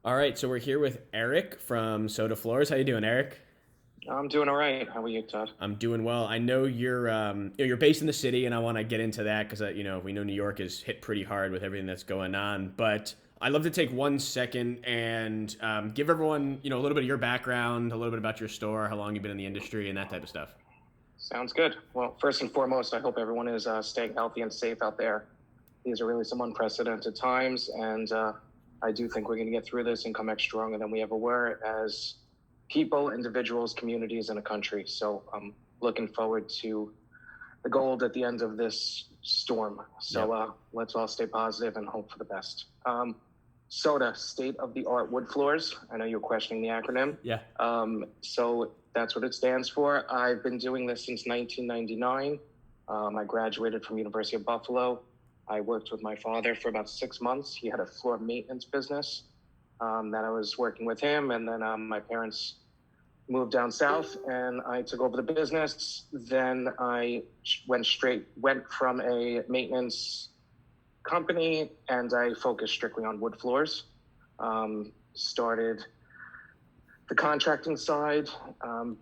All right, so we're here with Eric from Sota Floors. How you doing, Eric? I'm doing all right. How are you, Todd? I'm doing well. I know you're based in the city, and I want to get into that because we know New York is hit pretty hard with everything that's going on. But I'd love to take 1 second and give everyone a little bit of your background, a little bit about your store, how long you've been in the industry, and that type of stuff. Sounds good. Well, first and foremost, I hope everyone is staying healthy and safe out there. These are really some unprecedented times, and I do think we're going to get through this and come back stronger than we ever were as people, individuals, communities, and a country. So I'm looking forward to the gold at the end of this storm. So Yep. let's all stay positive and hope for the best. SOTA, state of the art wood floors. I know you're questioning the acronym. Yeah. So that's what it stands for. I've been doing this since 1999. I graduated from University of Buffalo. I worked with my father for about 6 months. He had a floor maintenance business that I was working with him. And then my parents moved down south and I took over the business. Then I went from a maintenance company and I focused strictly on wood floors. Started the contracting side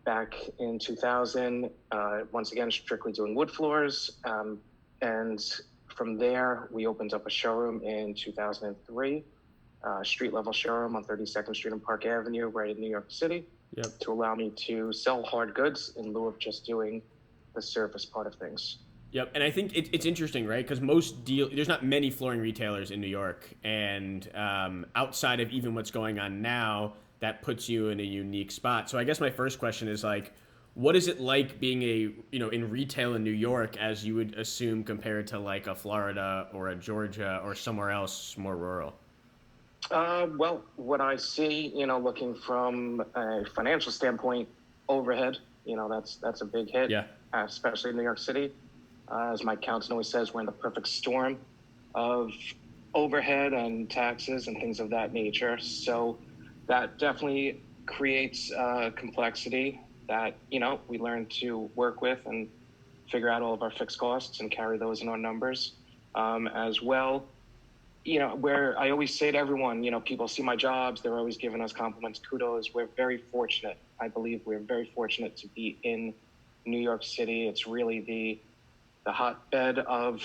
back in 2000, once again, strictly doing wood floors. And from there, we opened up a showroom in 2003, street level showroom on 32nd Street and Park Avenue, right in New York City, Yep. to allow me to sell hard goods in lieu of just doing the service part of things. Yep, and I think it's interesting, right? Because there's not many flooring retailers in New York, and outside of even what's going on now, that puts you in a unique spot. So I guess my first question is like, what is it like being in retail in New York, as you would assume, compared to like a Florida or a Georgia or somewhere else more rural? Well, what I see, looking from a financial standpoint, overhead, that's a big hit, Yeah. especially in New York City. As my accountant always says, we're in the perfect storm of overhead and taxes and things of that nature. So that definitely creates complexity that, we learn to work with and figure out all of our fixed costs and carry those in our numbers as well. Where I always say to everyone, people see my jobs, they're always giving us compliments, kudos. We're very fortunate. I believe we're very fortunate to be in New York City. It's really the hotbed of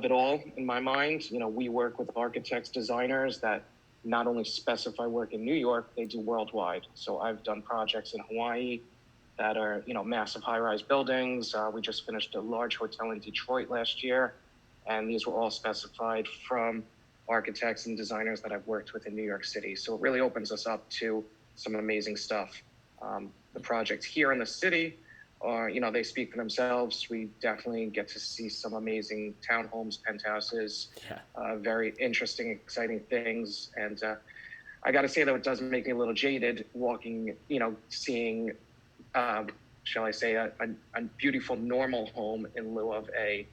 it all in my mind. We work with architects, designers that not only specify work in New York, they do worldwide. So I've done projects in Hawaii that are, massive high-rise buildings. We just finished a large hotel in Detroit last year, and these were all specified from architects and designers that I've worked with in New York City. So it really opens us up to some amazing stuff. The projects here in the city are, they speak for themselves. We definitely get to see some amazing townhomes, penthouses, Yeah. very interesting, exciting things. And I got to say, though, it does make me a little jaded walking, seeing, shall I say, a beautiful, normal home in lieu of a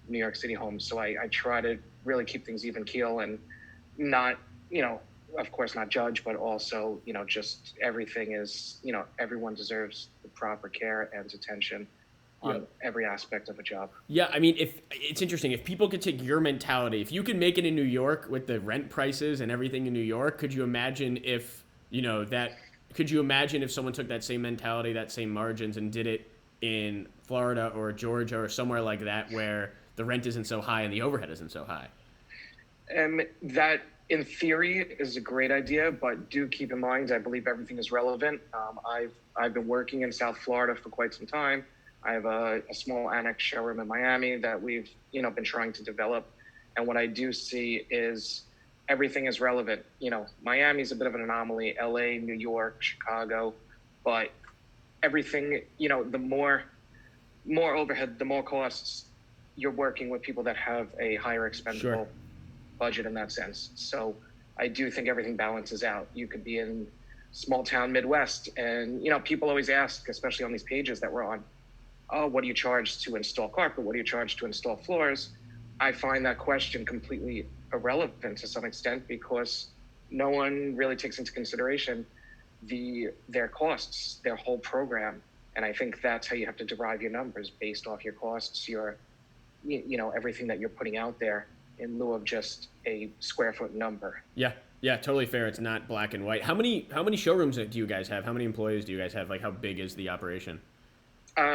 New York City home. So I try to really keep things even keel and not, of course, not judge, but also, just everything is, everyone deserves the proper care and attention on every aspect of a job. Yeah, I mean, if it's interesting, if people could take your mentality, if you could make it in New York with the rent prices and everything in New York, could you imagine if, could you imagine if someone took that same mentality, that same margins, and did it in Florida or Georgia or somewhere like that where the rent isn't so high and the overhead isn't so high? And that, in theory, is a great idea, but do keep in mind, I believe everything is relevant. I've been working in South Florida for quite some time. I have a small annex showroom in Miami that we've, been trying to develop. And what I do see is everything is relevant. Miami's a bit of an anomaly, LA, New York, Chicago, but everything, the more overhead, the more costs. You're working with people that have a higher expendable Sure. budget in that sense. So I do think everything balances out. You could be in small town Midwest and, people always ask, especially on these pages that we're on, oh, what do you charge to install carpet? What do you charge to install floors? I find that question completely irrelevant to some extent because no one really takes into consideration their costs, their whole program. And I think that's how you have to derive your numbers based off your costs, everything that you're putting out there in lieu of just a square foot number. Yeah. Yeah, totally fair. It's not black and white. How many showrooms do you guys have? How many employees do you guys have? Like, how big is the operation?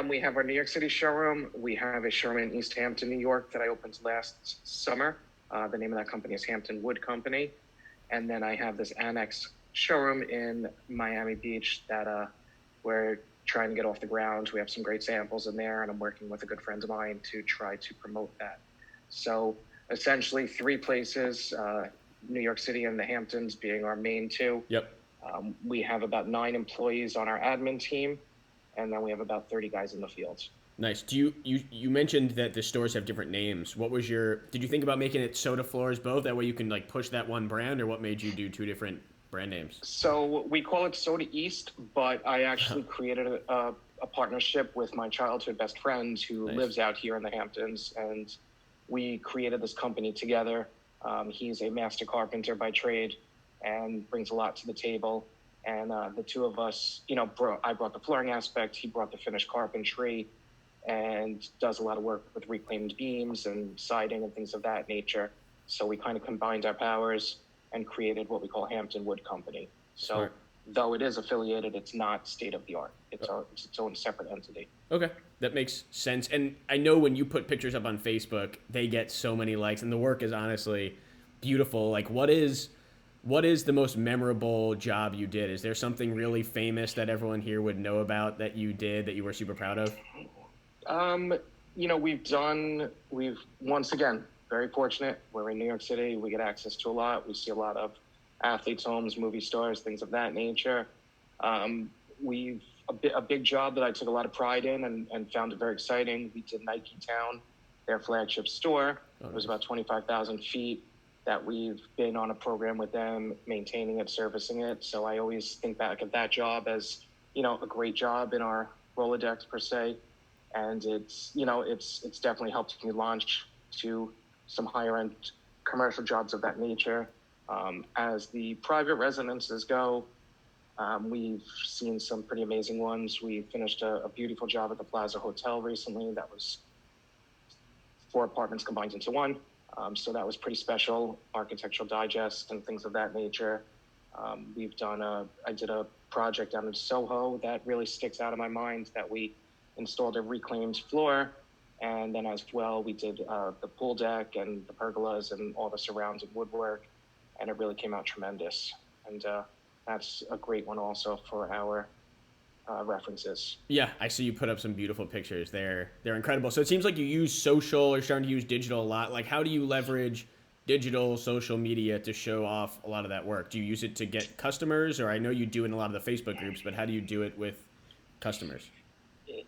We have our New York City showroom. We have a showroom in East Hampton, New York, that I opened last summer. The name of that company is Hampton Wood Company. And then I have this annex showroom in Miami Beach that we're trying to get off the ground. We have some great samples in there, and I'm working with a good friend of mine to try to promote that. So essentially, three places: New York City and the Hamptons being our main two. Yep. We have about 9 employees on our admin team, and then we have about 30 guys in the field. Nice. Do you mentioned that the stores have different names. What was your Did you think about making it Soda Floors both? That way you can like push that one brand, or what made you do two different brand names? So we call it Soda East, but I actually created a partnership with my childhood best friend who Nice. lives out here in the Hamptons, and we created this company together. He's a master carpenter by trade and brings a lot to the table. And the two of us, I brought the flooring aspect, he brought the finished carpentry, and does a lot of work with reclaimed beams and siding and things of that nature. So we kind of combined our powers and created what we call Hampton Wood Company. So Smart. though it is affiliated, it's not state of the art. It's its own separate entity. Okay, that makes sense. And I know when you put pictures up on Facebook, they get so many likes, and the work is honestly beautiful. Like, what is the most memorable job you did? Is there something really famous that everyone here would know about that you did that you were super proud of? Um, we've once again, very fortunate. We're in New York City. We get access to a lot. We see a lot of athletes' homes, movie stars, things of that nature. We've a big job that I took a lot of pride in and found it very exciting. We did Nike Town, their flagship store. Oh, It was nice. about 25,000 feet that we've been on a program with them, maintaining it, servicing it. So I always think back at that job as, a great job in our Rolodex per se. And it's definitely helped me launch to some higher end commercial jobs of that nature. As the private residences go, we've seen some pretty amazing ones. We finished a beautiful job at the Plaza Hotel recently. That was 4 apartments combined into one. So that was pretty special. Architectural Digest and things of that nature. I did a project down in Soho that really sticks out in my mind, that we installed a reclaimed floor. And then as well, we did the pool deck and the pergolas and all the surrounding woodwork. And it really came out tremendous. And that's a great one also for our references. Yeah, I see you put up some beautiful pictures. They're incredible. So it seems like you use social or starting to use digital a lot. Like, how do you leverage digital social media to show off a lot of that work? Do you use it to get customers, or I know you do in a lot of the Facebook groups, but how do you do it with customers?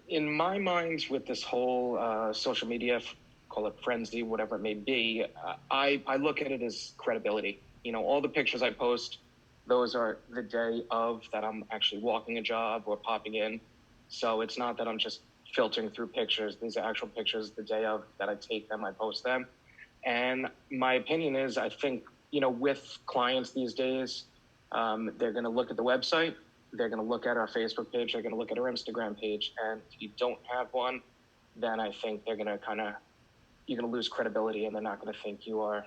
In my mind, with this whole social media, call it frenzy, whatever it may be, I look at it as credibility. All the pictures I post, those are the day of that I'm actually walking a job or popping in. So it's not that I'm just filtering through pictures. These are actual pictures the day of that I take them, I post them. And my opinion is, I think, with clients these days, they're going to look at the website, they're going to look at our Facebook page, they're going to look at our Instagram page. And if you don't have one, then I think they're going to you're going to lose credibility, and they're not going to think you are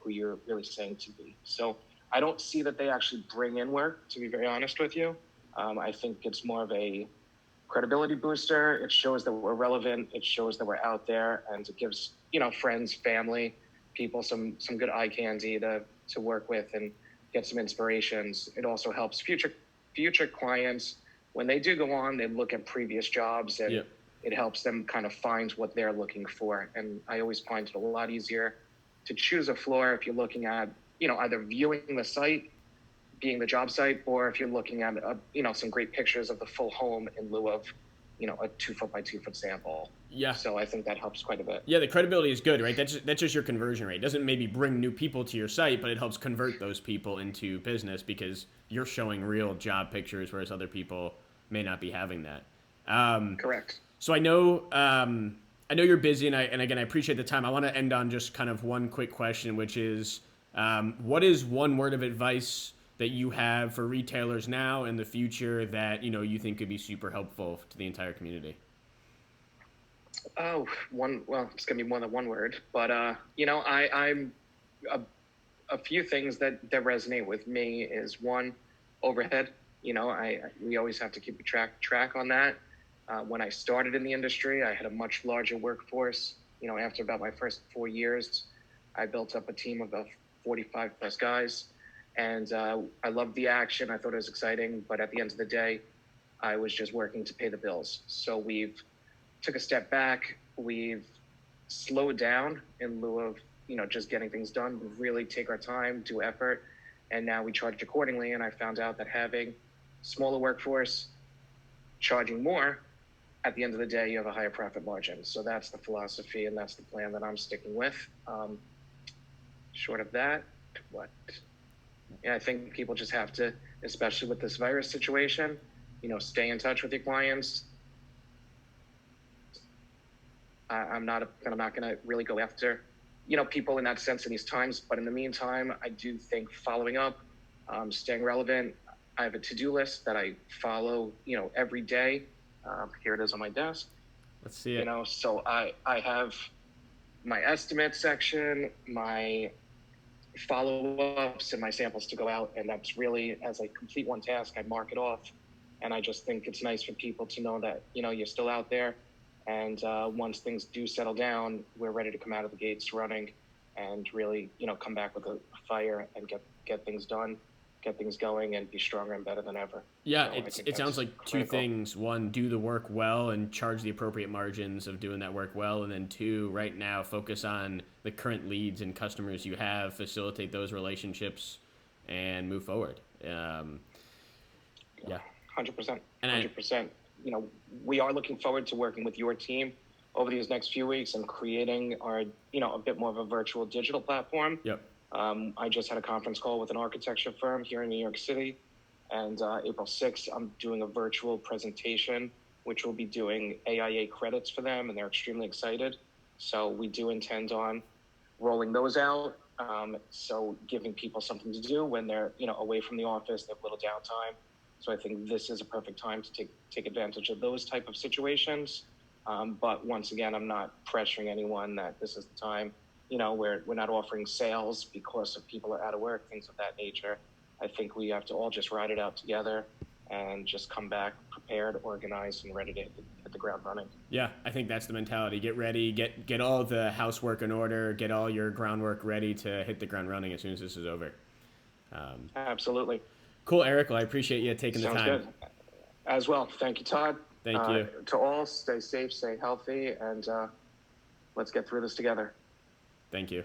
who you're really saying to be. So I don't see that they actually bring in work, to be very honest with you. I think it's more of a credibility booster. It shows that we're relevant. It shows that we're out there, and it gives, friends, family, people some good eye candy to work with and get some inspirations. It also helps future clients when they do go on. They look at previous jobs, and Yeah. it helps them kind of find what they're looking for. And I always find it a lot easier to choose a floor if you're looking at, either viewing the site, being the job site, or if you're looking at, some great pictures of the full home in lieu of, a 2 foot by 2 foot sample. Yeah. So I think that helps quite a bit. Yeah, the credibility is good, right? That's just your conversion rate. It doesn't maybe bring new people to your site, but it helps convert those people into business because you're showing real job pictures, whereas other people may not be having that. Correct. So I know you're busy, and again, I appreciate the time. I want to end on just kind of one quick question, which is, what is one word of advice that you have for retailers now and the future that you think could be super helpful to the entire community? Oh, well, it's gonna be more than one word, but I'm a few things that resonate with me is one, overhead. We always have to keep a track on that. When I started in the industry, I had a much larger workforce. After about my first 4 years, I built up a team of about 45 plus guys, and I loved the action. I thought it was exciting, but at the end of the day, I was just working to pay the bills. So we've took a step back. We've slowed down in lieu of just getting things done. We really take our time, do effort, and now we charge accordingly. And I found out that having smaller workforce, charging more, at the end of the day, you have a higher profit margin. So that's the philosophy, and that's the plan that I'm sticking with. Short of that, what? Yeah, I think people just have to, especially with this virus situation, stay in touch with your clients. I'm not going to really go after, people in that sense in these times. But in the meantime, I do think following up, staying relevant. I have a to-do list that I follow, every day. Here it is on my desk. Let's see it. So I have my estimate section, my follow-ups, and my samples to go out. And that's really, as I complete one task, I mark it off. And I just think it's nice for people to know that, you're still out there. And once things do settle down, we're ready to come out of the gates running and really, come back with a fire and get things done, get things going, and be stronger and better than ever. Yeah, it sounds like critical. Two things. One, do the work well and charge the appropriate margins of doing that work well. And then two, right now, focus on the current leads and customers you have, facilitate those relationships, and move forward. Yeah. 100%. 100%. We are looking forward to working with your team over these next few weeks and creating our, a bit more of a virtual digital platform. Yep. I just had a conference call with an architecture firm here in New York City, and April 6th, I'm doing a virtual presentation, which will be doing AIA credits for them, and they're extremely excited. So we do intend on rolling those out. So giving people something to do when they're, away from the office, they have a little downtime. So I think this is a perfect time to take advantage of those type of situations. But once again, I'm not pressuring anyone that this is the time. We're not offering sales because of people are out of work, things of that nature. I think we have to all just ride it out together and just come back prepared, organized, and ready to hit the ground running. Yeah, I think that's the mentality. Get ready, get all the housework in order, get all your groundwork ready to hit the ground running as soon as this is over. Absolutely. Cool, Eric. Well, I appreciate you taking the time. Sounds good. As well. Thank you, Todd. Thank you. To all, stay safe, stay healthy, and let's get through this together. Thank you.